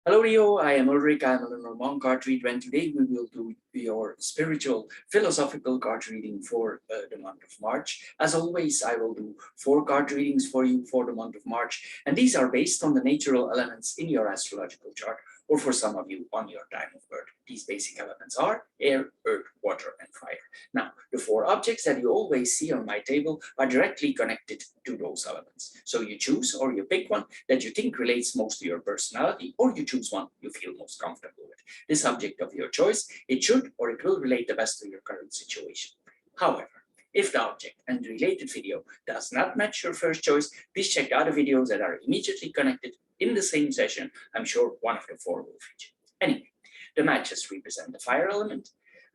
Hello, Rio. I am Ulrich. I'm a Lenormand card reader, and today we will do your spiritual philosophical card reading for the month of March. As always, I will do 4 card readings for you for the month of March, and these are based on the natural elements in your astrological chart, or for some of you on your time of birth. These basic elements are air, earth, water, and fire. Now, the 4 objects that you always see on my table are directly connected to those elements. So you choose or you pick one that you think relates most to your personality, or you choose one you feel most comfortable with. This object of your choice, it should or it will relate the best to your current situation. However, if the object and the related video does not match your first choice, please check the other videos that are immediately connected in the same session. I'm sure one of the 4 will feature. Anyway, the matches represent the fire element,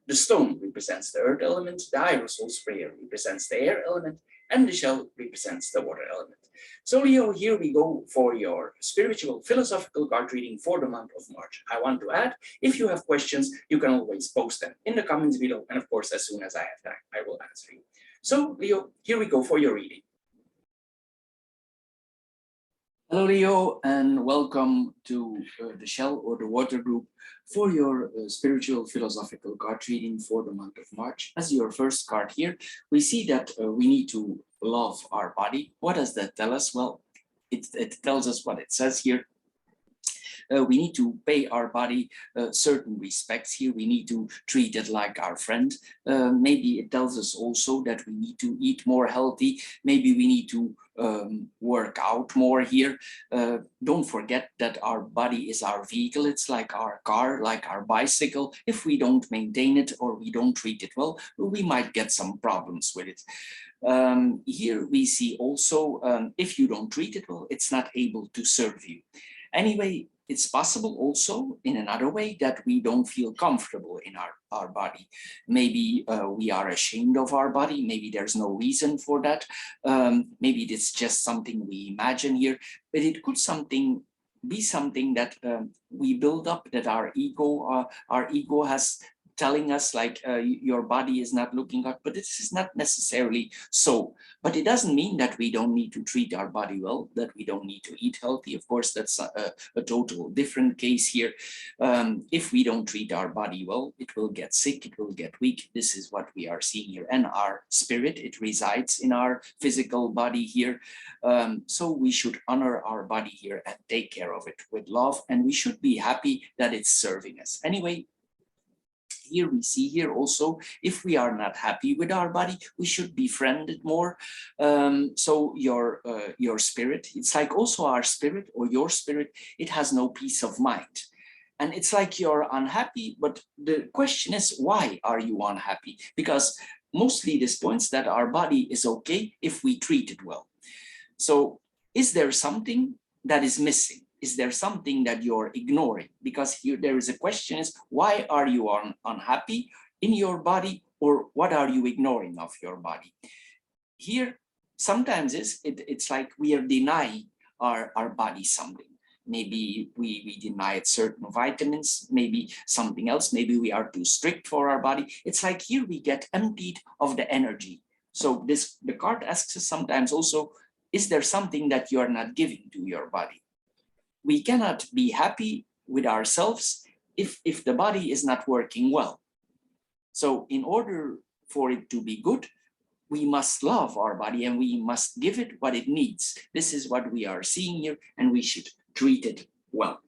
the stone represents the earth element, the aerosol sprayer represents the air element, and the shell represents the water element. So Leo, here we go for your spiritual philosophical card reading for the month of March. I want to add, if you have questions, you can always post them in the comments below. And of course, as soon as I have time, I will answer you. So Leo, here we go for your reading. Hello, Leo, and welcome to the Shell or the Water group for your spiritual philosophical card reading for the month of March. As your first card here, we see that we need to love our body. What does that tell us? Well, it tells us what it says here. We need to pay our body certain respects here. We need to treat it like our friend. Maybe it tells us also that we need to eat more healthy. Maybe we need to work out more here. Don't forget that our body is our vehicle. It's like our car, like our bicycle. If we don't maintain it or we don't treat it well, we might get some problems with it. Here we see also, if you don't treat it well, it's not able to serve you. Anyway, it's possible also in another way that we don't feel comfortable in our body. Maybe we are ashamed of our body. Maybe there's no reason for that. Maybe it's just something we imagine here, but it could be something that we build up, that our ego has telling us like your body is not looking up, but this is not necessarily so. But it doesn't mean that we don't need to treat our body well, that we don't need to eat healthy. Of course, that's a total different case here. If we don't treat our body well, it will get sick, it will get weak. This is what we are seeing here. And our spirit, it resides in our physical body here. So we should honor our body here and take care of it with love. And we should be happy that it's serving us. Anyway, here we see here also, if we are not happy with our body, we should befriend it more. So your spirit, it's like also our spirit or your spirit, it has no peace of mind. And it's like you're unhappy, but the question is, why are you unhappy? Because mostly this points that our body is okay if we treat it well. So is there something that is missing? Is there something that you're ignoring? Because here there is a question is, why are you unhappy in your body, or what are you ignoring of your body? Here, sometimes it's like we are denying our body something. Maybe we deny it certain vitamins, maybe something else, maybe we are too strict for our body. It's like here we get emptied of the energy. So the card asks us sometimes also, is there something that you are not giving to your body? We cannot be happy with ourselves if the body is not working well. So in order for it to be good, we must love our body and we must give it what it needs. This is what we are seeing here, and we should treat it well.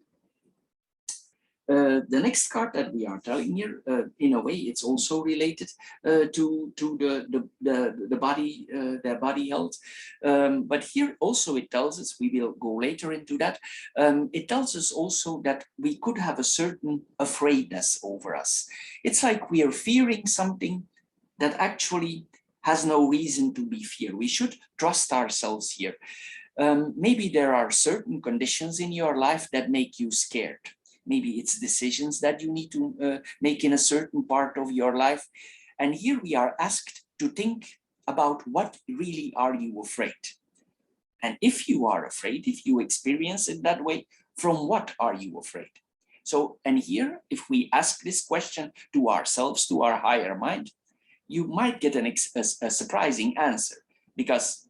The next card that we are telling here, in a way, it's also related to the body, their body health. But here also it tells us, we will go later into that. It tells us also that we could have a certain afraidness over us. It's like we are fearing something that actually has no reason to be feared. We should trust ourselves here. Maybe there are certain conditions in your life that make you scared. Maybe it's decisions that you need to make in a certain part of your life. And here we are asked to think about what really are you afraid? And if you are afraid, if you experience it that way, from what are you afraid? So, and here, if we ask this question to ourselves, to our higher mind, you might get a surprising answer, because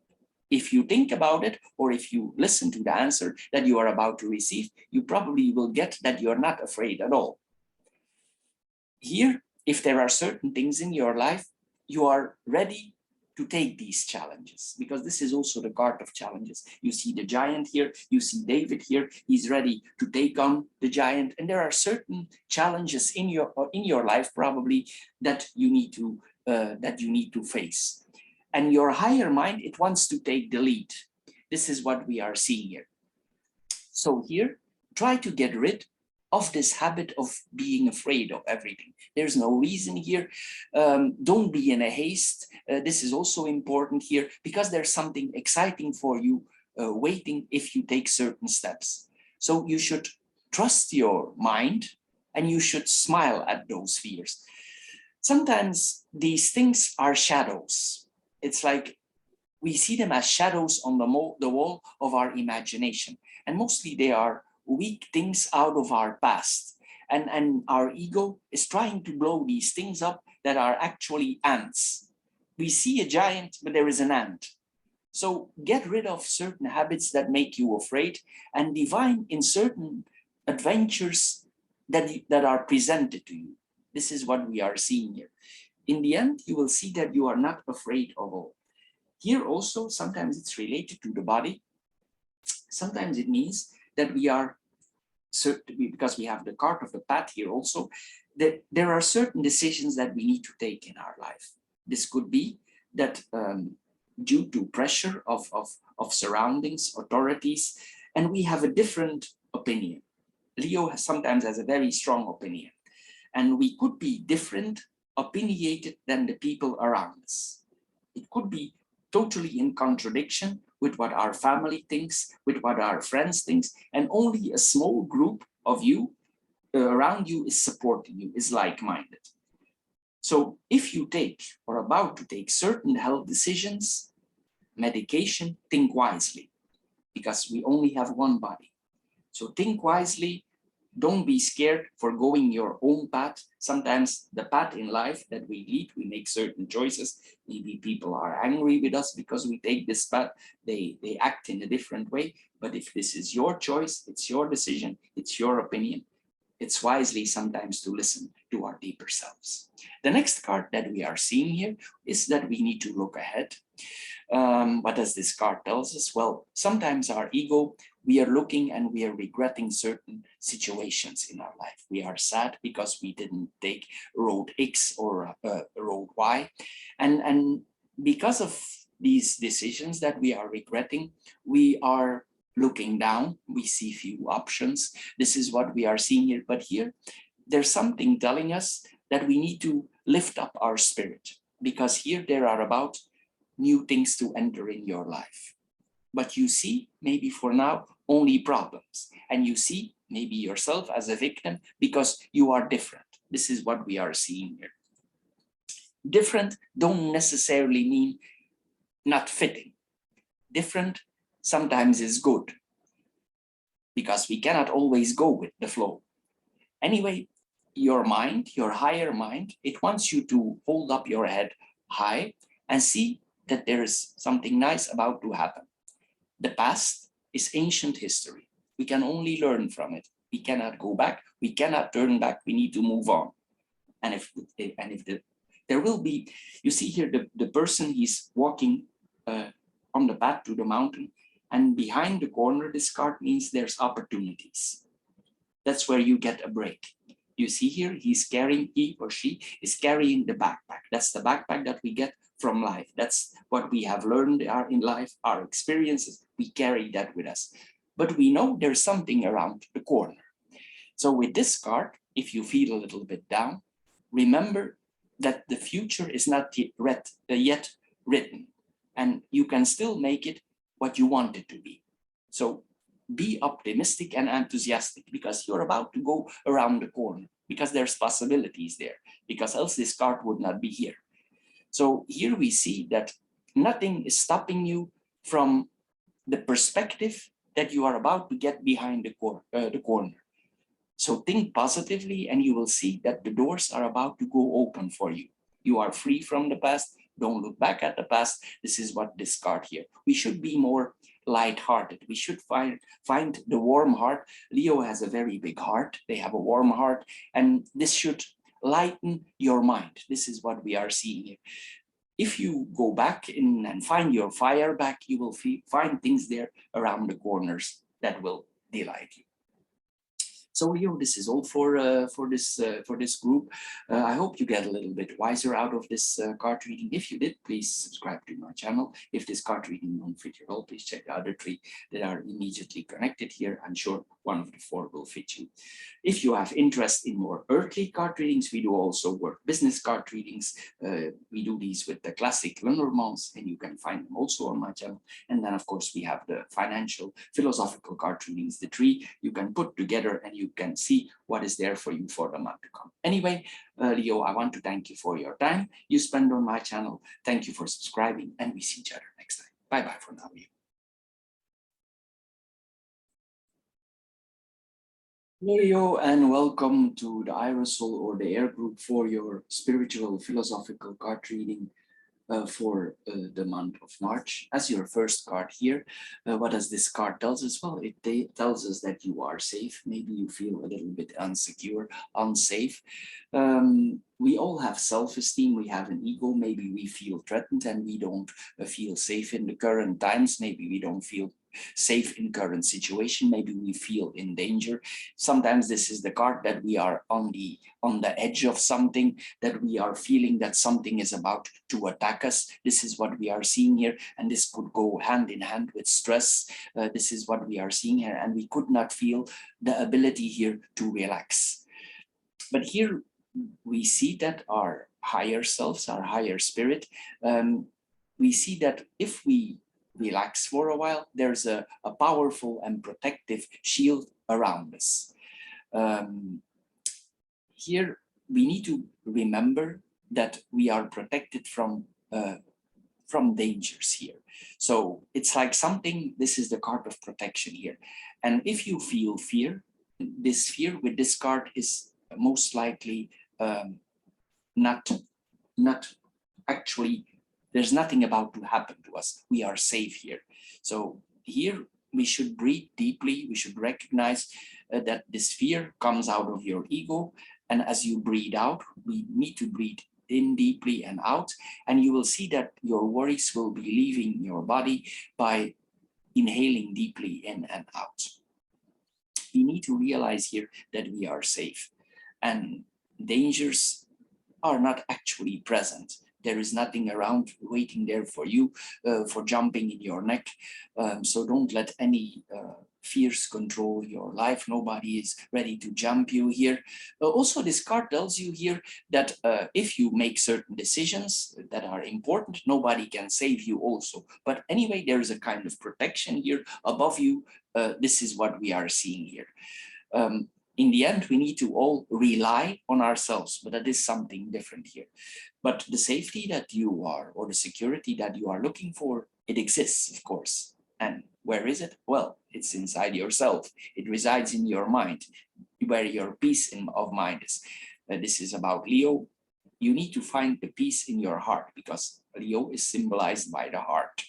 if you think about it, or if you listen to the answer that you are about to receive, you probably will get that you're not afraid at all. Here, if there are certain things in your life, you are ready to take these challenges, because this is also the card of challenges. You see the giant here, you see David here, he's ready to take on the giant. And there are certain challenges in your life probably that you need to face. And your higher mind, it wants to take the lead. This is what we are seeing here. So here, try to get rid of this habit of being afraid of everything. There's no reason here. Don't be in a haste. This is also important here, because there's something exciting for you waiting if you take certain steps. So you should trust your mind, and you should smile at those fears. Sometimes these things are shadows. It's like we see them as shadows on the wall of our imagination. And mostly they are weak things out of our past. And our ego is trying to blow these things up that are actually ants. We see a giant, but there is an ant. So get rid of certain habits that make you afraid, and divine in certain adventures that are presented to you. This is what we are seeing here. In the end, you will see that you are not afraid of all. Here also, sometimes it's related to the body. Sometimes it means that we are, because we have the card of the path here also, that there are certain decisions that we need to take in our life. This could be that due to pressure of surroundings, authorities, and we have a different opinion. Leo sometimes has a very strong opinion, and we could be different, opinionated than the people around us. It could be totally in contradiction with what our family thinks, with what our friends think, and only a small group of you around you is supporting you, is like-minded. So if you take or about to take certain health decisions, medication, think wisely, because we only have one body. So think wisely. Don't be scared for going your own path. Sometimes the path in life that we lead, we make certain choices. Maybe people are angry with us because we take this path. They act in a different way. But if this is your choice, it's your decision, it's your opinion, it's wisely sometimes to listen to our deeper selves. The next card that we are seeing here is that we need to look ahead. What does this card tell us? Well, sometimes our ego, we are looking and we are regretting certain situations in our life. We are sad because we didn't take road X or road Y. And because of these decisions that we are regretting, we are looking down. We see few options. This is what we are seeing here. But here, there's something telling us that we need to lift up our spirit, because here there are about new things to enter in your life. But you see, maybe for now, only problems. And you see maybe yourself as a victim because you are different. This is what we are seeing here. Different don't necessarily mean not fitting. Different sometimes is good, because we cannot always go with the flow. Anyway, your mind, your higher mind, it wants you to hold up your head high and see that there is something nice about to happen. The past is ancient history. We can only learn from it. We cannot go back. We cannot turn back. We need to move on. And if there will be, you see here the person, he's walking on the path to the mountain, and behind the corner, this card means there's opportunities. That's where you get a break. You see here, he or she is carrying the backpack. That's the backpack that we get from life. That's what we have learned in life, our experiences, we carry that with us. But we know there's something around the corner. So with this card, if you feel a little bit down, remember that the future is not yet written, and you can still make it what you want it to be. So be optimistic and enthusiastic, because you're about to go around the corner, because there's possibilities there, because else this card would not be here. So here we see that nothing is stopping you from the perspective that you are about to get behind the corner. So think positively, and you will see that the doors are about to go open for you. You are free from the past. Don't look back at the past. This is what this card here. We should be more light-hearted. We should find the warm heart. Leo has a very big heart. They have a warm heart, and this should lighten your mind. This is what we are seeing here. If you go back in and find your fire back, you will find things there around the corners that will delight you. So Leo, this is all for this group. I hope you get a little bit wiser out of this card reading. If you did, please subscribe to my channel. If this card reading won't fit your all, please check the other three that are immediately connected here. I'm sure one of the four will fit you. If you have interest in more earthly card readings, we do also work business card readings. We do these with the classic Lenormands, and you can find them also on my channel. And then, of course, we have the financial, philosophical card readings, the three you can put together, and you can see what is there for you for the month to come. Anyway, Leo, I want to thank you for your time you spend on my channel. Thank you for subscribing, and we see each other next time. Bye-bye for now, Leo. Leo, and welcome to the Aerosol or the Air group for your spiritual philosophical card reading for the month of March. As your first card here, what does this card tell us? Well, it tells us that you are safe. Maybe you feel a little bit insecure, unsafe. We all have self-esteem, we have an ego. Maybe we feel threatened and we don't feel safe in the current times. Maybe we don't feel safe in current situation. Maybe we feel in danger. Sometimes this is the card that we are on the edge of something, that we are feeling that something is about to attack us. This is what we are seeing here, and this could go hand in hand with stress. This is what we are seeing here, and we could not feel the ability here to relax. But here we see that our higher selves, our higher spirit, we see that if we relax for a while, there's a powerful and protective shield around us. Here we need to remember that we are protected from dangers here. So it's like something, this is the card of protection here. And if you feel fear, this fear with this card is most likely not actually, there's nothing about to happen to us. We are safe here. So here we should breathe deeply. We should recognize that this fear comes out of your ego. And as you breathe out, we need to breathe in deeply and out. And you will see that your worries will be leaving your body by inhaling deeply in and out. We need to realize here that we are safe and dangers are not actually present. There is nothing around waiting there for you, for jumping in your neck. So don't let any fears control your life. Nobody is ready to jump you here. Also, this card tells you here that if you make certain decisions that are important, nobody can save you also. But anyway, there is a kind of protection here above you. This is what we are seeing here. In the end, we need to all rely on ourselves, but that is something different here. But the safety that you are, or the security that you are looking for, it exists, of course. And where is it? Well, it's inside yourself. It resides in your mind, where your peace of mind is. This is about Leo. You need to find the peace in your heart, because Leo is symbolized by the heart.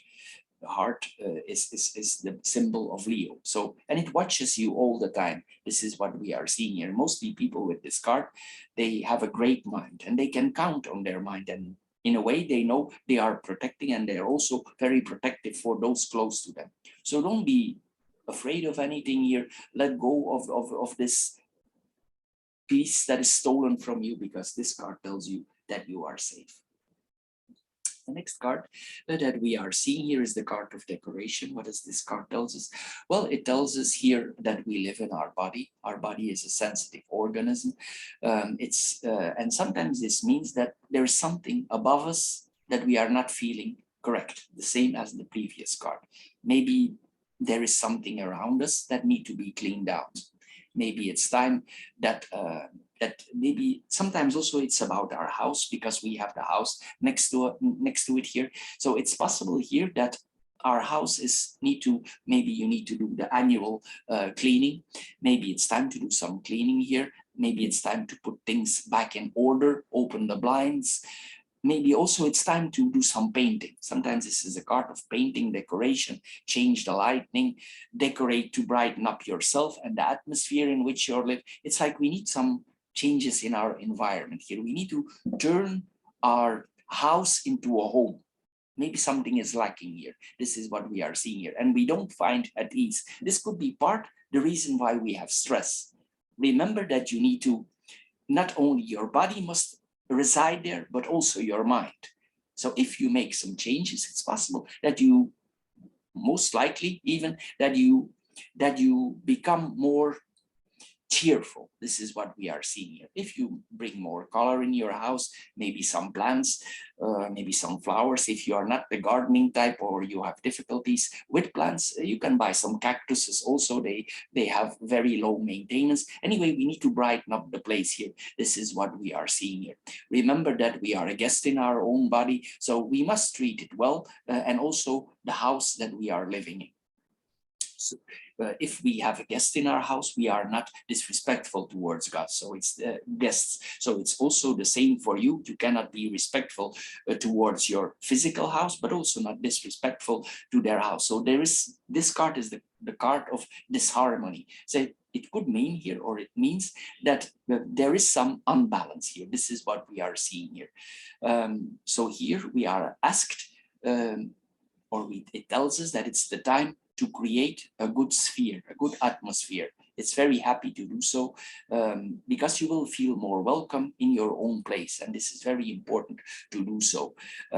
The heart is the symbol of Leo. So, and it watches you all the time. This is what we are seeing here. Mostly people with this card, they have a great mind and they can count on their mind. And in a way, they know they are protecting, and they're also very protective for those close to them. So don't be afraid of anything here. Let go of this peace that is stolen from you, because this card tells you that you are safe. The next card that we are seeing here is the card of decoration. What does this card tell us? Well, it tells us here that we live in our body. Our body is a sensitive organism. And sometimes this means that there is something above us that we are not feeling correct, the same as the previous card. Maybe there is something around us that need to be cleaned out. Maybe it's time that maybe sometimes also it's about our house, because we have the house next to it here. So it's possible here that our house maybe you need to do the annual cleaning. Maybe it's time to do some cleaning here. Maybe it's time to put things back in order, open the blinds. maybe also it's time to do some painting. Sometimes this is a card of painting, decoration, change the lighting, decorate to brighten up yourself and the atmosphere in which you're living. It's like we need some changes in our environment here. We need to turn our house into a home. Maybe something is lacking here. This is what we are seeing here, and we don't find at ease. This could be part the reason why we have stress. Remember that you need to, not only your body must reside there, but also your mind. So if you make some changes, it's possible that you, most likely even, that you become more cheerful. This is what we are seeing here. If you bring more color in your house, maybe some plants, maybe some flowers. If you are not the gardening type or you have difficulties with plants, you can buy some cactuses also. They have very low maintenance. Anyway, we need to brighten up the place here. This is what we are seeing here. Remember that we are a guest in our own body, so we must treat it well, and also the house that we are living in. So, if we have a guest in our house, we are not disrespectful towards God. So it's the guests. So it's also the same for you. You cannot be respectful towards your physical house, but also not disrespectful to their house. So there is, this card is the card of disharmony. So it could mean here, or it means that there is some unbalance here. This is what we are seeing here. So here we are asked, it tells us that it's the time to create a good sphere, a good atmosphere. It's very happy to do so, because you will feel more welcome in your own place. And this is very important to do so.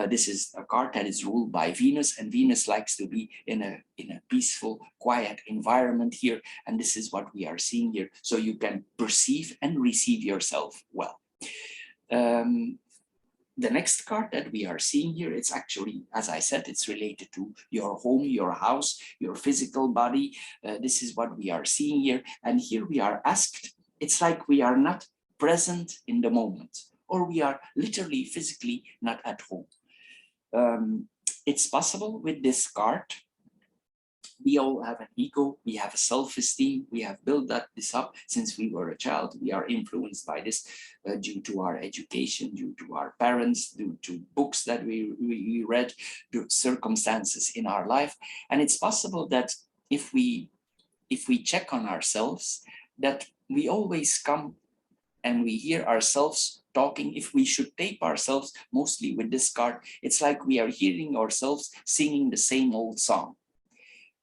This is a card that is ruled by Venus, and Venus likes to be in a peaceful, quiet environment here. And this is what we are seeing here. So you can perceive and receive yourself well. The next card that we are seeing here, it's actually, as I said, it's related to your home, your house, your physical body. This is what we are seeing here. And here we are asked, it's like we are not present in the moment, or we are literally physically not at home. It's possible with this card. We all have an ego, we have a self-esteem, we have built this up since we were a child. We are influenced by this due to our education, due to our parents, due to books that we read, due to circumstances in our life. And it's possible that if we check on ourselves, that we always come and we hear ourselves talking. If we should tape ourselves, mostly with this card, it's like we are hearing ourselves singing the same old song.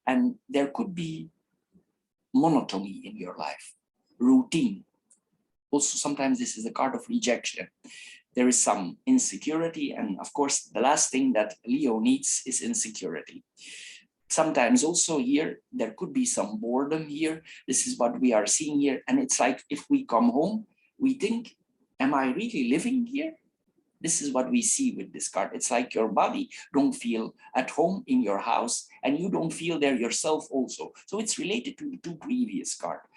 And there could be monotony in your life, routine. Also, sometimes this is a card of rejection. There is some insecurity. And of course, the last thing that Leo needs is insecurity. Sometimes also here, there could be some boredom here. This is what we are seeing here. And it's like if we come home, we think, am I really living here? This is what we see with this card. It's like your body don't feel at home in your house, and you don't feel there yourself also. So it's related to the two previous cards.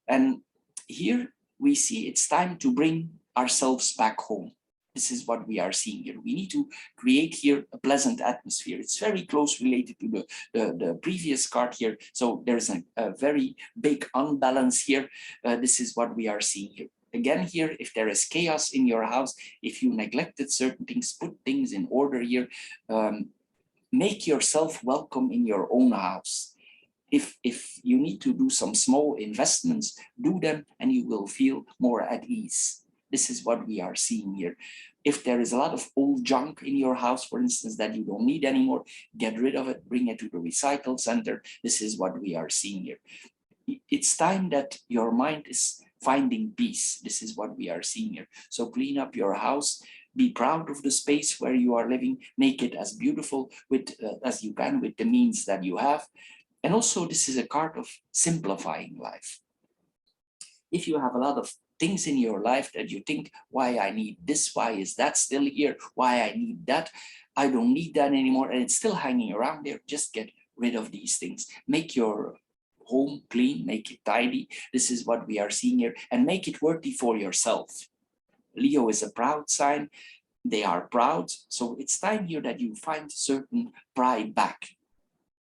And here we see it's time to bring ourselves back home. This is what we are seeing here. We need to create here a pleasant atmosphere. It's very close related to the previous card here. So there's a very big unbalance here. This is what we are seeing here. Again here, if there is chaos in your house, if you neglected certain things, put things in order here, make yourself welcome in your own house. If you need to do some small investments, do them and you will feel more at ease. This is what we are seeing here. If there is a lot of old junk in your house, for instance, that you don't need anymore, get rid of it, bring it to the recycle center. This is what we are seeing here. It's time that your mind is finding peace. This is what we are seeing here. So clean up your house, be proud of the space where you are living, make it as beautiful as you can with the means that you have. And also this is a card of simplifying life. If you have a lot of things in your life that you think, why I need this, why is that still here, why I need that, I don't need that anymore, and it's still hanging around there, just get rid of these things. Make your home clean, make it tidy. This is what we are seeing here, and make it worthy for yourself. Leo is a proud sign. They are proud. So it's time here that you find certain pride back.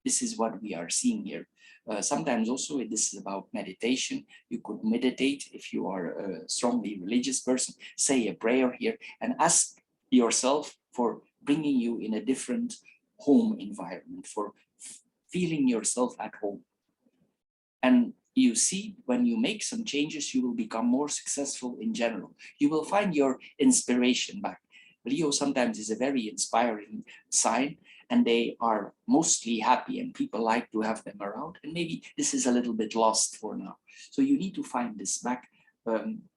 This is what we are seeing here. Sometimes also this is about meditation. You could meditate if you are a strongly religious person, say a prayer here and ask yourself, for bringing you in a different home environment, for feeling yourself at home. And you see, when you make some changes, you will become more successful in general. You will find your inspiration back. Leo sometimes is a very inspiring sign, and they are mostly happy and people like to have them around. And maybe this is a little bit lost for now. So you need to find this back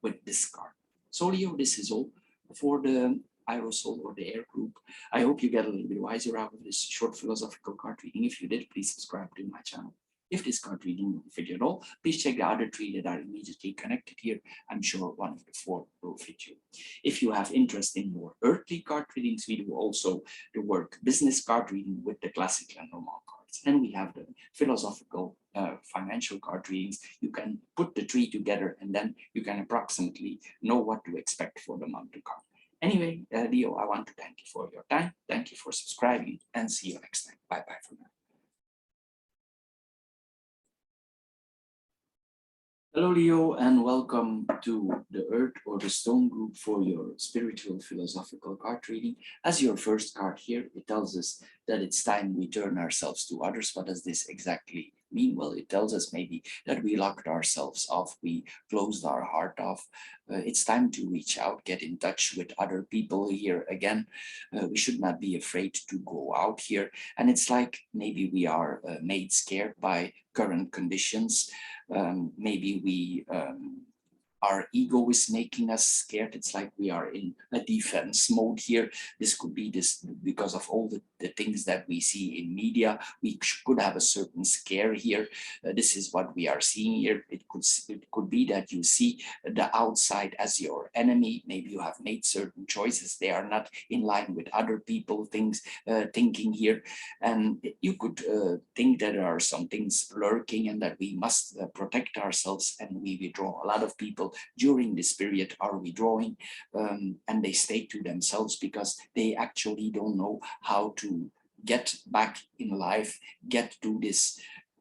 with this card. So Leo, this is all for the Aerosol or the air group. I hope you get a little bit wiser out of this short philosophical card reading. If you did, please subscribe to my channel. If this card reading fit you at all, please check the other three that are immediately connected here. I'm sure one of the four will fit you. If you have interest in more earthly card readings, we do also the work business card reading with the classic Lenormand cards. And we have the philosophical financial card readings. You can put the three together and then you can approximately know what to expect for the month to come. Anyway, Leo, I want to thank you for your time. Thank you for subscribing and see you next time. Bye-bye for now. Hello, Leo, and welcome to the Earth or the Stone group for your spiritual philosophical card reading. As your first card here, it tells us that it's time we turn ourselves to others. What does this exactly mean? Well, it tells us maybe that we locked ourselves off, we closed our heart off. It's time to reach out, get in touch with other people here again. We should not be afraid to go out here. And it's like maybe we are made scared by current conditions. Maybe our ego is making us scared. It's like we are in a defense mode here. This could be this because of all the things that we see in media. We could have a certain scare here. This is what we are seeing here. It could be that you see the outside as your enemy. Maybe you have made certain choices. They are not in line with other people thinking here. And you could think that there are some things lurking and that we must protect ourselves, and we withdraw. A lot of people during this period are withdrawing and they stay to themselves because they actually don't know how to get back in life, get to this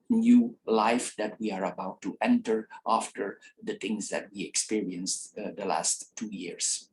new life that we are about to enter after the things that we experienced the last 2 years.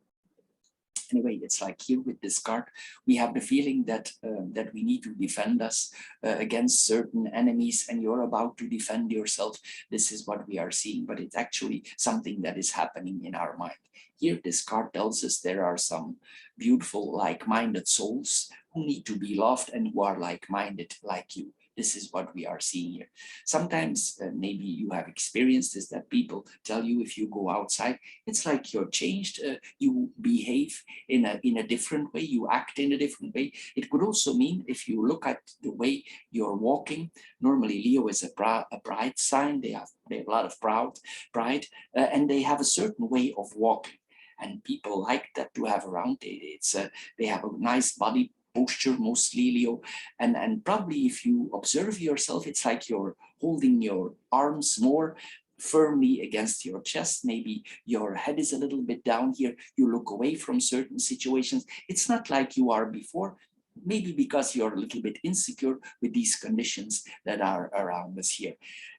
Anyway, it's like here with this card, we have the feeling that that we need to defend us against certain enemies, and you're about to defend yourself. This is what we are seeing, but it's actually something that is happening in our mind. Here, this card tells us there are some beautiful, like-minded souls who need to be loved and who are like-minded like you. This is what we are seeing here. Sometimes maybe you have experienced this, that people tell you if you go outside, it's like you're changed, you behave in a different way, you act in a different way. It could also mean if you look at the way you're walking, normally Leo is a pride sign, they have a lot of pride, and they have a certain way of walking. And people like that to have around. They have a nice body posture, mostly Leo, and probably if you observe yourself, it's like you're holding your arms more firmly against your chest. Maybe your head is a little bit down here. You look away from certain situations. It's not like you are before, maybe because you're a little bit insecure with these conditions that are around us here.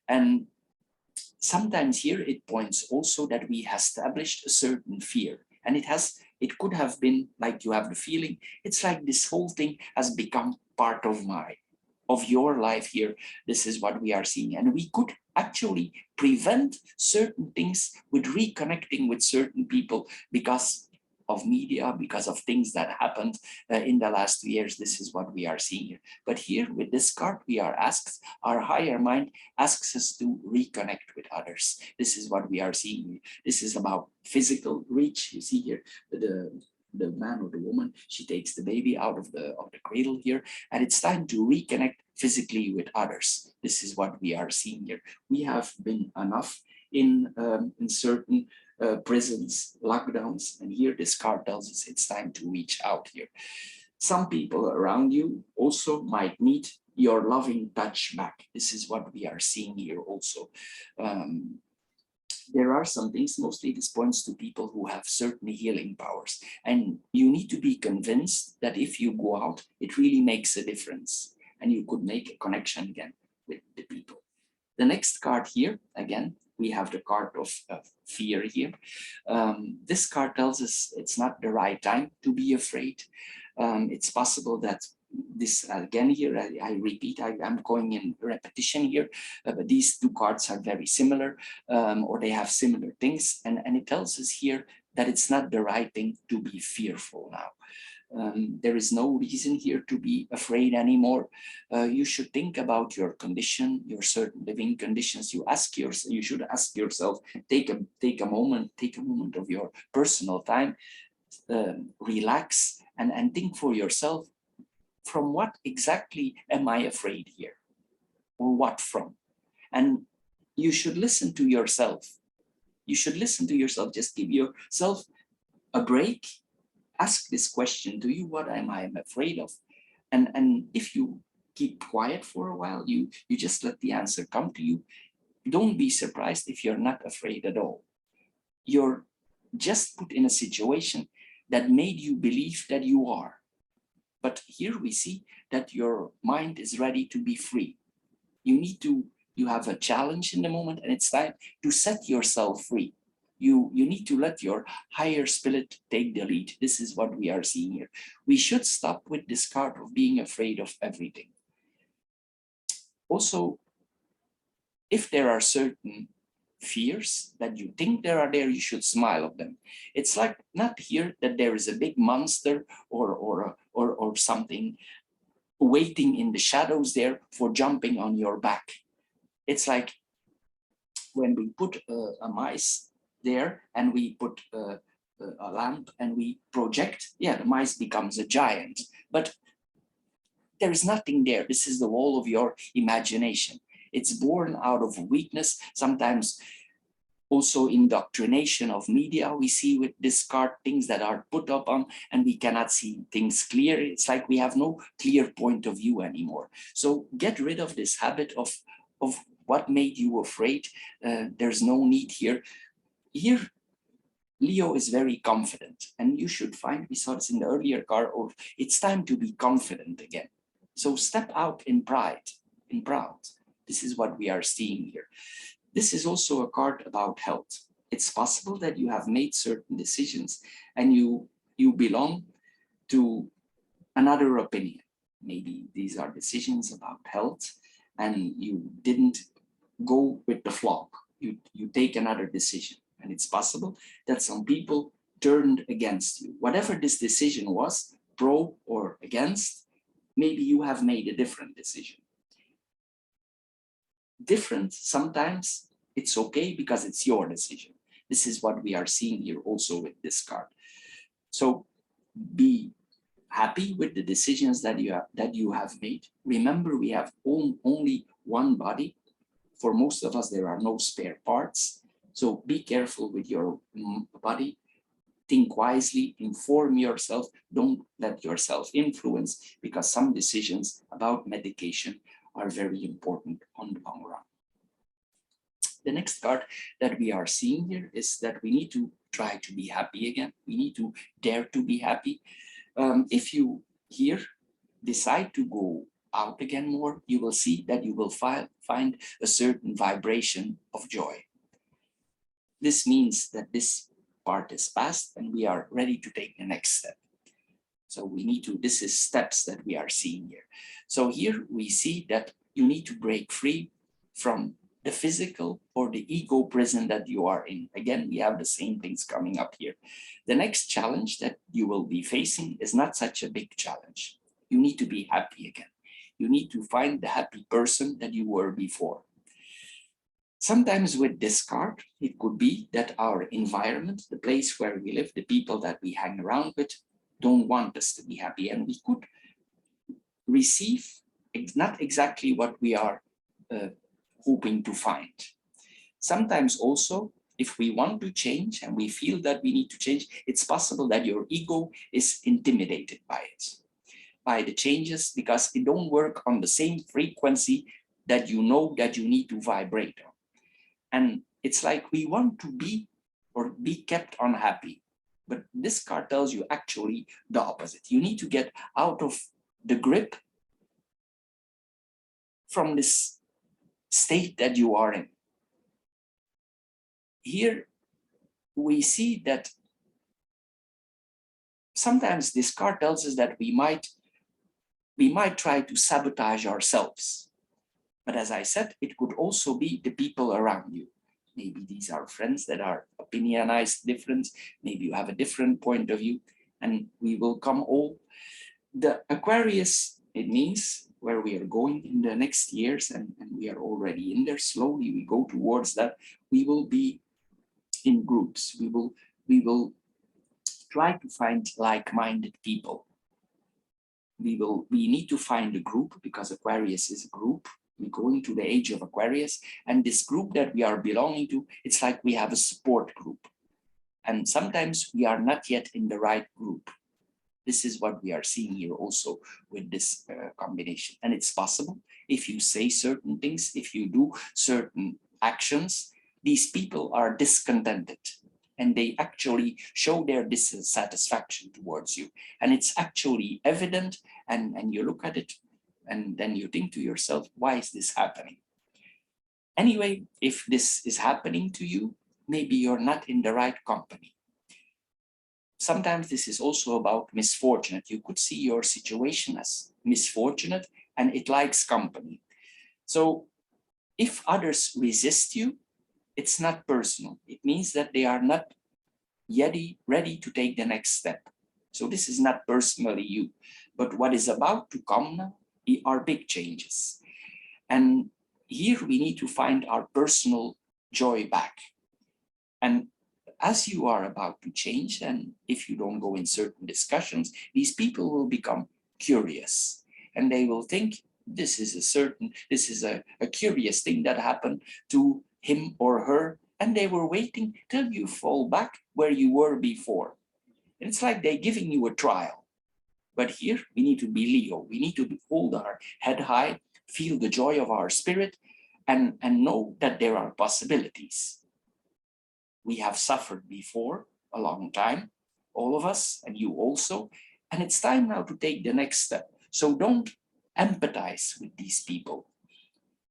And sometimes here it points also that we have established a certain fear, and it could have been like you have the feeling, it's like this whole thing has become part of your life here. This is what we are seeing, and we could actually prevent certain things with reconnecting with certain people because of media, because of things that happened in the last 2 years. This is what we are seeing here. But here with this card, we are asked, our higher mind asks us to reconnect with others. This is what we are seeing. This is about physical reach. You see here the man or the woman, she takes the baby out of the cradle here, and it's time to reconnect physically with others. This is what we are seeing here. We have been enough in certain prisons, lockdowns, and here this card tells us it's time to reach out here. Some people around you also might need your loving touch back. This is what we are seeing here also. There are some things, mostly this points to people who have certain healing powers, and you need to be convinced that if you go out, it really makes a difference, and you could make a connection again with the people. The next card here, again, we have the card of fear here. This card tells us it's not the right time to be afraid. It's possible that this again here, I repeat, I'm going in repetition here, but these two cards are very similar, or they have similar things, and it tells us here that it's not the right thing to be fearful now. There is no reason here to be afraid anymore. You should think about your condition, your certain living conditions. You should ask yourself, take a moment of your personal time, relax and think for yourself, from what exactly am I afraid here? Or what from? And you should listen to yourself. You should listen to yourself. Just give yourself a break. Ask this question to you, what am I afraid of? And if you keep quiet for a while, you just let the answer come to you. Don't be surprised if you're not afraid at all. You're just put in a situation that made you believe that you are. But here we see that your mind is ready to be free. You have a challenge in the moment, and it's time to set yourself free. You need to let your higher spirit take the lead. This is what we are seeing here. We should stop with this card of being afraid of everything. Also, if there are certain fears that you think there are there, you should smile at them. It's like not here that there is a big monster or something waiting in the shadows there for jumping on your back. It's like when we put a mice there and we put a lamp and we project, yeah, the mice becomes a giant, but there is nothing there. This is the wall of your imagination. It's born out of weakness. Sometimes also indoctrination of media, we see with this card things that are put up on and we cannot see things clear. It's like we have no clear point of view anymore. So get rid of this habit of what made you afraid. There's no need here. Here, Leo is very confident, and you should find, we saw this in the earlier card, of it's time to be confident again. So step out in pride, in proud. This is what we are seeing here. This is also a card about health. It's possible that you have made certain decisions and you belong to another opinion. Maybe these are decisions about health and you didn't go with the flock. You take another decision, and it's possible that some people turned against you. Whatever this decision was, pro or against, maybe you have made a different decision. Different, sometimes it's okay because it's your decision. This is what we are seeing here also with this card. So be happy with the decisions that you have made. Remember, we have only one body. For most of us, there are no spare parts. So be careful with your body. Think wisely, inform yourself. Don't let yourself influence, because some decisions about medication are very important on the long run. The next card that we are seeing here is that we need to try to be happy again. We need to dare to be happy. If you here decide to go out again more, you will see that you will find a certain vibration of joy. This means that this part is past and we are ready to take the next step. So we need to, this is steps that we are seeing here. So here we see that you need to break free from the physical or the ego prison that you are in. Again, we have the same things coming up here. The next challenge that you will be facing is not such a big challenge. You need to be happy again. You need to find the happy person that you were before. Sometimes with this card, it could be that our environment, the place where we live, the people that we hang around with, don't want us to be happy, and we could receive not exactly what we are hoping to find. Sometimes also, if we want to change and we feel that we need to change, it's possible that your ego is intimidated by it, by the changes, because it don't work on the same frequency that you know that you need to vibrate on. And it's like we want to be or be kept unhappy. But this card tells you actually the opposite. You need to get out of the grip from this state that you are in. here we see that sometimes this card tells us that we might try to sabotage ourselves. But as I said, it could also be the people around you. Maybe these are friends that are opinionized different. Maybe you have a different point of view, and we will come all. The Aquarius, it means where we are going in the next years, and we are already in there. Slowly we go towards that. We will be in groups. We will try to find like-minded people. We need to find a group, because Aquarius is a group. We go into the age of Aquarius, and this group that we are belonging to, it's like we have a support group. And sometimes we are not yet in the right group. This is what we are seeing here also with this combination. And it's possible if you say certain things, if you do certain actions, these people are discontented and they actually show their dissatisfaction towards you. And it's actually evident, and you look at it and then you think to yourself, why is this happening? Anyway, if this is happening to you, maybe you're not in the right company. Sometimes this is also about misfortunate. You could see your situation as misfortunate and it likes company. So if others resist you, it's not personal. It means that they are not yet ready to take the next step. So this is not personally you, but what is about to come now are big changes. And here we need to find our personal joy back. And as you are about to change, and if you don't go in certain discussions, these people will become curious and they will think this is a curious thing that happened to him or her, and they were waiting till you fall back where you were before. And it's like they're giving you a trial. But here we need to be Leo. We need to hold our head high, feel the joy of our spirit, and know that there are possibilities. We have suffered before a long time, all of us, and you also, and it's time now to take the next step. So don't empathize with these people.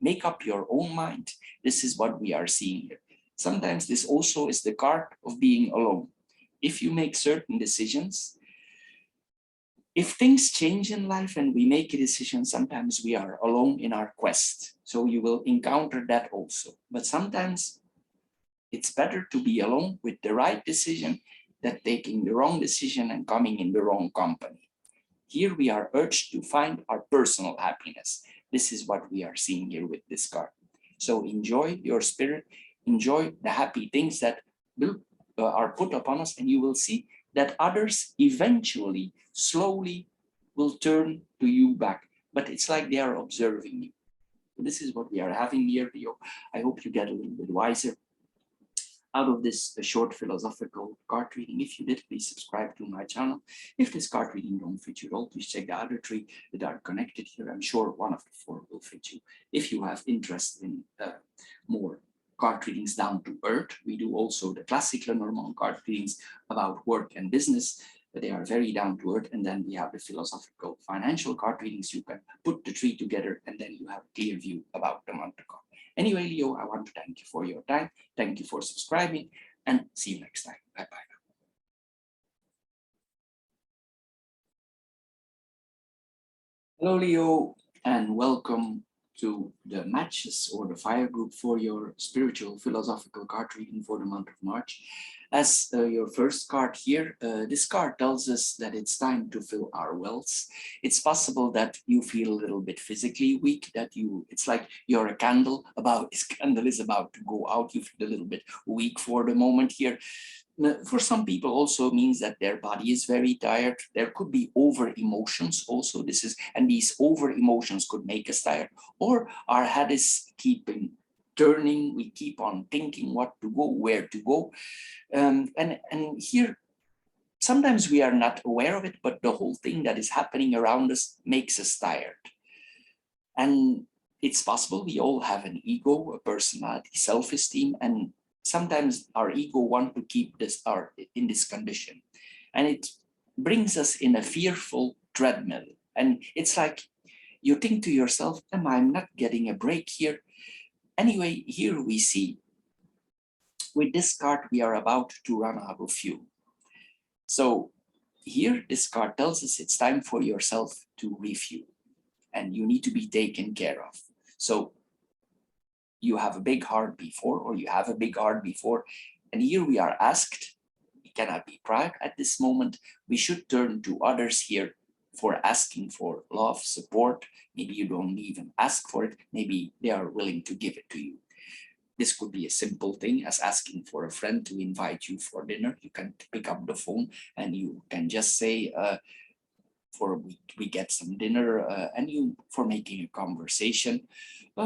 Make up your own mind. This is what we are seeing here. Sometimes this also is the card of being alone. If you make certain decisions, if things change in life and we make a decision, sometimes we are alone in our quest. So you will encounter that also. But sometimes it's better to be alone with the right decision than taking the wrong decision and coming in the wrong company. Here we are urged to find our personal happiness. This is what we are seeing here with this card. So enjoy your spirit, enjoy the happy things that are put upon us, and you will see that others eventually, slowly will turn to you back. But it's like they are observing you. This is what we are having here, Leo. I hope you get a little bit wiser out of this short philosophical card reading. If you did, please subscribe to my channel. If this card reading don't fit you at all, please check the other three that are connected here. I'm sure one of the four will fit you. If you have interest in more card readings down to earth, we do also the classic Lenormand card readings about work and business. They are very down to earth. And then we have the philosophical financial card readings. You can put the three together and then you have a clear view about the month to come. Anyway, Leo, I want to thank you for your time. Thank you for subscribing, and see you next time. Bye-bye. Hello, Leo, and welcome to the matches or the fire group for your spiritual philosophical card reading for the month of March. As your first card here, this card tells us that it's time to fill our wells. It's possible that you feel a little bit physically weak, that it's like you're a candle, this candle is about to go out. You feel a little bit weak for the moment here. For some people also means that their body is very tired. There could be over emotions also. And these over emotions could make us tired, or our head is keeping turning. We keep on thinking what to go, where to go. And here, sometimes we are not aware of it, but the whole thing that is happening around us makes us tired. And it's possible we all have an ego, a personality, self-esteem, and sometimes our ego wants to keep in this condition. And it brings us in a fearful treadmill. And it's like you think to yourself, am I not getting a break here? Anyway, here we see With this card, we are about to run out of fuel. So here, this card tells us it's time for yourself to refuel, and you need to be taken care of. So you have a big heart before, or you have a big heart before, and here we are asked, we cannot be proud at this moment, we should turn to others here for asking for love, support. Maybe you don't even ask for it, maybe they are willing to give it to you. This could be a simple thing as asking for a friend to invite you for dinner. You can pick up the phone and you can just say, we get some dinner, and you for making a conversation.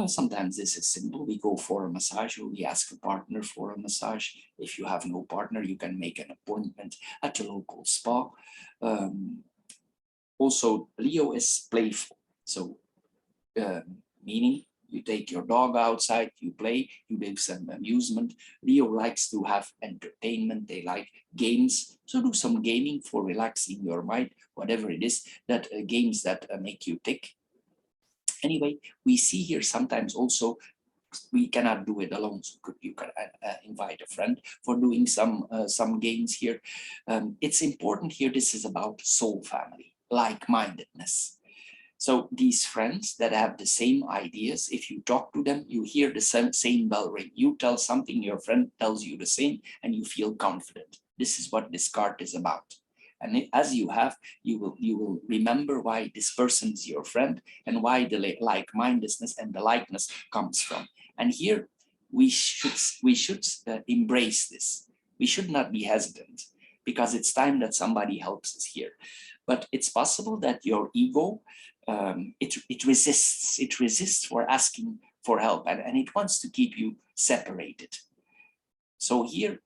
Sometimes this is simple. We go for a massage, or we ask a partner for a massage. If you have no partner, you can make an appointment at a local spa. Also, Leo is playful, so meaning you take your dog outside, you play, you give some amusement. Leo likes to have entertainment, they like games, so do some gaming for relaxing your mind, whatever it is, that games that make you tick. Anyway, we see here sometimes also we cannot do it alone, so you can invite a friend for doing some games here. It's important here, this is about soul family, like-mindedness. So these friends that have the same ideas, if you talk to them, you hear the same bell ring. You tell something, your friend tells you the same, and you feel confident. This is what this card is about. And as you have, you will remember why this person is your friend and why the like-mindedness and the likeness comes from. And here we should embrace this. We should not be hesitant, because it's time that somebody helps us here. But it's possible that your ego, it resists for asking for help, and it wants to keep you separated. So here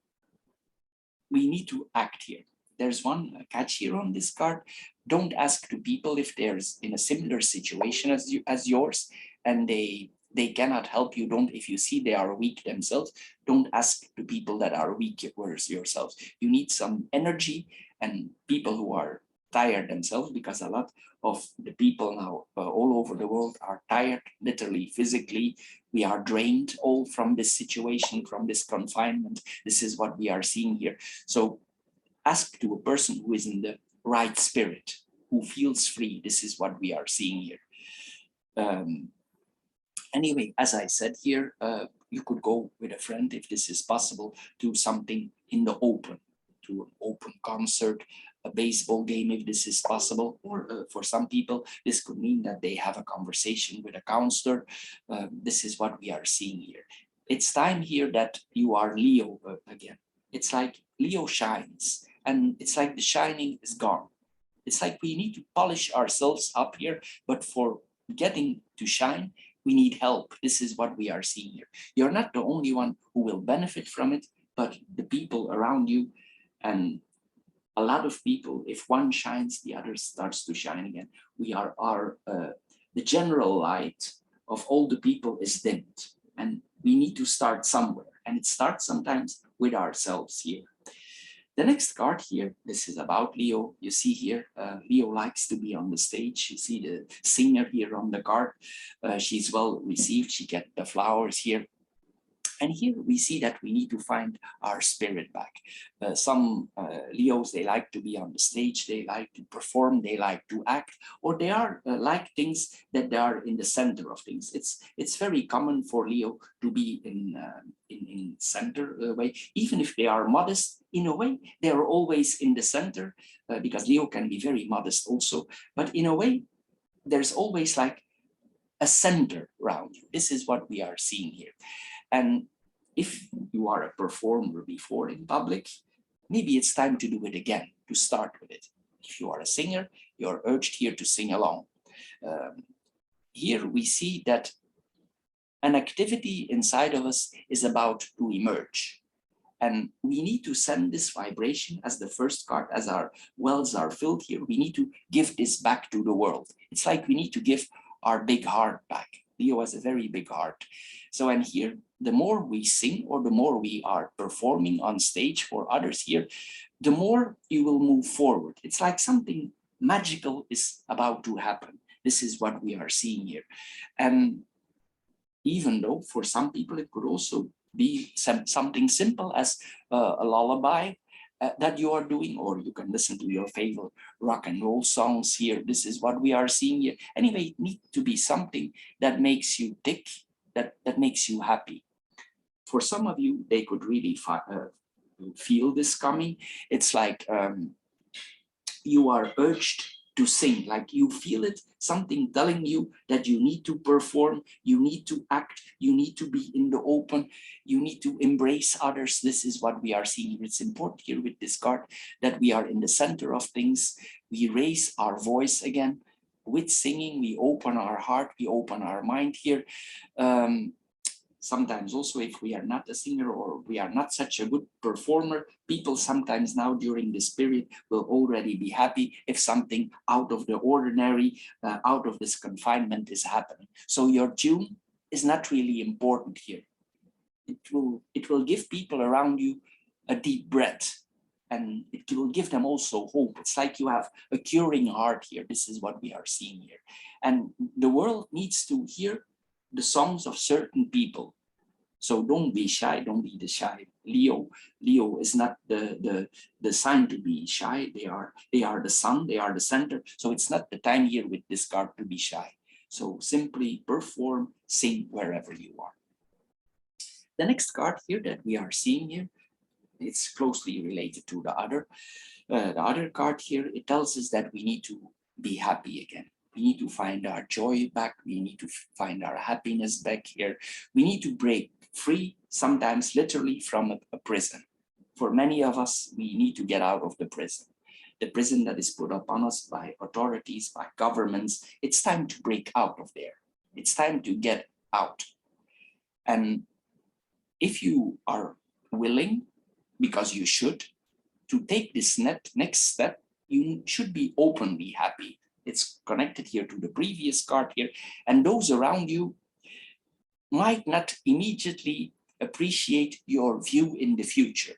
we need to act here. There's one catch here on this card. Don't ask to people if there's in a similar situation as yours, and they cannot help you. Don't, if you see they are weak themselves, don't ask to people that are weak yourselves. You need some energy, and people who are tired themselves, because a lot of the people now all over the world are tired, literally, physically. We are drained all from this situation, from this confinement. This is what we are seeing here. So ask to a person who is in the right spirit, who feels free. This is what we are seeing here. Anyway, as I said here, you could go with a friend, if this is possible, to something in the open, to an open concert, a baseball game, if this is possible, or for some people, this could mean that they have a conversation with a counselor. This is what we are seeing here. It's time here that you are Leo again. It's like Leo shines, and it's like the shining is gone. It's like we need to polish ourselves up here, but for getting to shine, we need help. This is what we are seeing here. You're not the only one who will benefit from it, but the people around you. And a lot of people, if one shines, the other starts to shine again. We are the general light of all the people is dimmed, and we need to start somewhere. And it starts sometimes with ourselves here. The next card here, this is about Leo. You see here, Leo likes to be on the stage. You see the singer here on the card. She's well received. She gets the flowers here. And here we see that we need to find our spirit back. Some Leos, they like to be on the stage, they like to perform, they like to act, or they are like things that they are in the center of things. It's very common for Leo to be in center way, even if they are modest. In a way, they are always in the center, because Leo can be very modest also. But in a way, there's always like a center around you. This is what we are seeing here. And if you are a performer before in public, maybe it's time to do it again, to start with it. If you are a singer, you're urged here to sing along. Here we see that an activity inside of us is about to emerge. And we need to send this vibration as the first card, as our wells are filled here. We need to give this back to the world. It's like we need to give our big heart back. Leo has a very big heart. So, and here, the more we sing, or the more we are performing on stage for others here, the more you will move forward. It's like something magical is about to happen. This is what we are seeing here. And even though for some people it could also be something simple as a lullaby that you are doing, or you can listen to your favorite rock and roll songs here. This is what we are seeing here. Anyway, it needs to be something that makes you tick, that makes you happy. For some of you, they could really feel this coming. It's like you are urged to sing, like you feel it, something telling you that you need to perform, you need to act, you need to be in the open, you need to embrace others. This is what we are seeing. It's important here with this card that we are in the center of things. We raise our voice again with singing. We open our heart, we open our mind here. Sometimes also, if we are not a singer or we are not such a good performer, people sometimes now during this period will already be happy if something out of the ordinary, out of this confinement is happening. So your tune is not really important here. It will give people around you a deep breath, and it will give them also hope. It's like you have a curing heart here. This is what we are seeing here. And the world needs to hear the songs of certain people. So don't be shy, don't be the shy Leo. Leo is not the sign to be shy. They are the sun, they are the center. So it's not the time here with this card to be shy. So simply perform, sing wherever you are. The next card here that we are seeing here, it's closely related to the other card here. It tells us that we need to be happy again. We need to find our joy back. We need to find our happiness back here. We need to break free, sometimes literally from a prison. For many of us, we need to get out of the prison that is put upon us by authorities, by governments. It's time to break out of there. It's time to get out. And if you are willing, because you should, to take this next step, you should be openly happy. It's connected here to the previous card here. And those around you might not immediately appreciate your view in the future.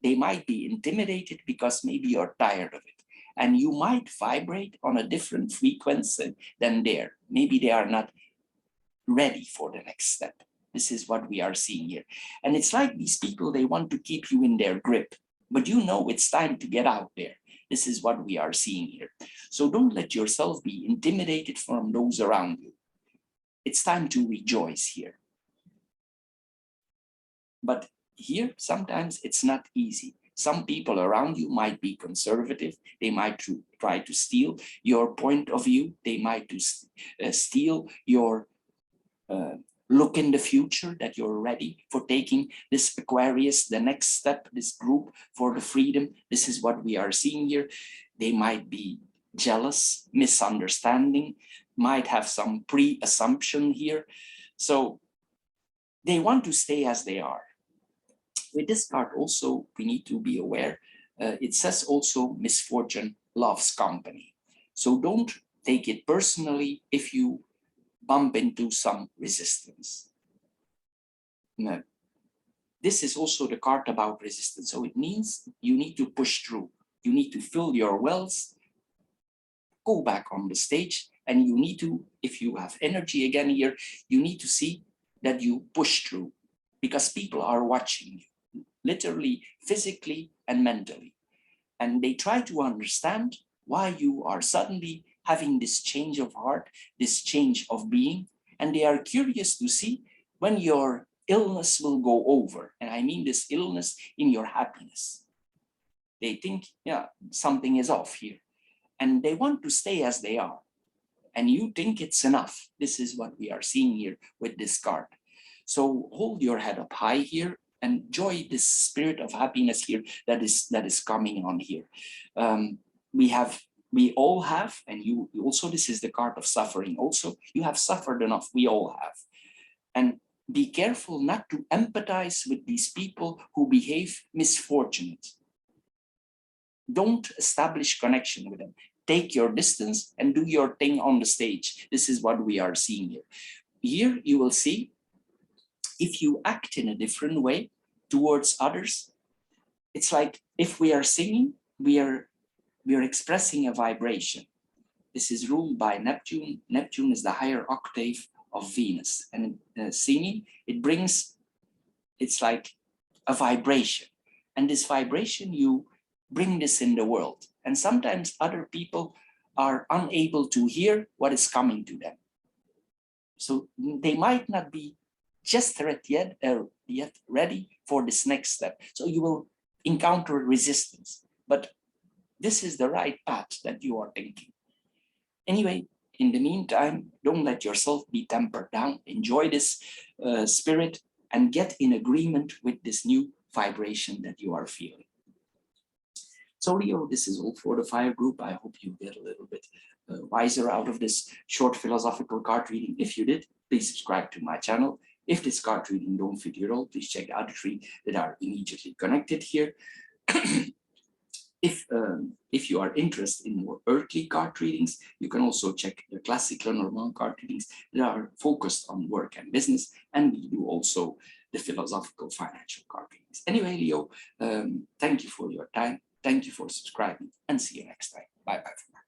They might be intimidated because maybe you're tired of it. And you might vibrate on a different frequency than there. Maybe they are not ready for the next step. This is what we are seeing here. And it's like these people, they want to keep you in their grip, but you know it's time to get out there. This is what we are seeing here. So don't let yourself be intimidated from those around you. It's time to rejoice here. But here, sometimes it's not easy. Some people around you might be conservative. They might try to steal your point of view. They might steal your look in the future, that you're ready for taking this Aquarius, the next step, this group for the freedom. This is what we are seeing here. They might be jealous, misunderstanding, might have some pre-assumption here. So they want to stay as they are. With this card also, we need to be aware. It says also misfortune loves company. So don't take it personally if you bump into some resistance. No. This is also the card about resistance. So it means you need to push through. You need to fill your wells, go back on the stage, and you need to, if you have energy again here, you need to see that you push through, because people are watching you, literally, physically, and mentally. And they try to understand why you are suddenly having this change of heart, this change of being, and they are curious to see when your illness will go over. And I mean this illness in your happiness. They think, yeah, something is off here. And they want to stay as they are. And you think it's enough. This is what we are seeing here with this card. So hold your head up high here and enjoy this spirit of happiness here that is coming on here. We all have, and you also, this is the card of suffering also, you have suffered enough, we all have. And be careful not to empathize with these people who behave misfortunate. Don't establish connection with them. Take your distance and do your thing on the stage. This is what we are seeing here. Here you will see, if you act in a different way towards others, it's like if we are singing, we are expressing a vibration. This is ruled by Neptune. Neptune is the higher octave of Venus. And singing, it brings it's like a vibration. And this vibration, you bring this in the world. And sometimes other people are unable to hear what is coming to them. So they might not be just yet ready for this next step. So you will encounter resistance, but this is the right path that you are thinking. Anyway, in the meantime, don't let yourself be tempered down. Enjoy this spirit and get in agreement with this new vibration that you are feeling. So Leo, this is all for the fire group. I hope you get a little bit wiser out of this short philosophical card reading. If you did, please subscribe to my channel. If this card reading don't fit your role, please check the other three that are immediately connected here. If you are interested in more earthly card readings, you can also check the classic Lenormand card readings that are focused on work and business, and we do also the philosophical financial card readings. Anyway, Leo, thank you for your time. Thank you for subscribing, and see you next time. Bye-bye for now.